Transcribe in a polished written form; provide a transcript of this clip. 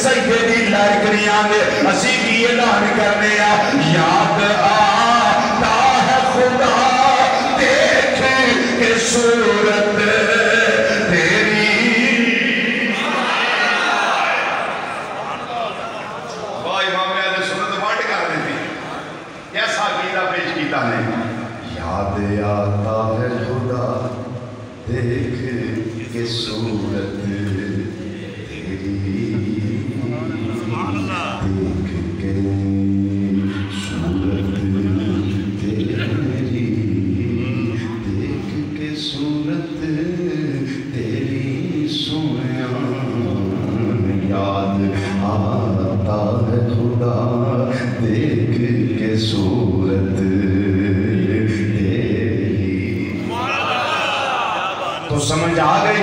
سجدے دی لائق نہیں آنے اسی کی اعلان کرنے یاد آتا ہے خدا دیکھ کے صورت تیری واہ امام اہل سنت بڑھ کر دیتی کیسا عقیدہ پیش کیتا نے یاد آتا ہے خدا دیکھ کے صورت تیری دیکھ کے صورت تیری دیکھ کے صورت تیری سویا یاد آتا ہے خدا دیکھ کے صورت تیری تو سمجھ آ گئی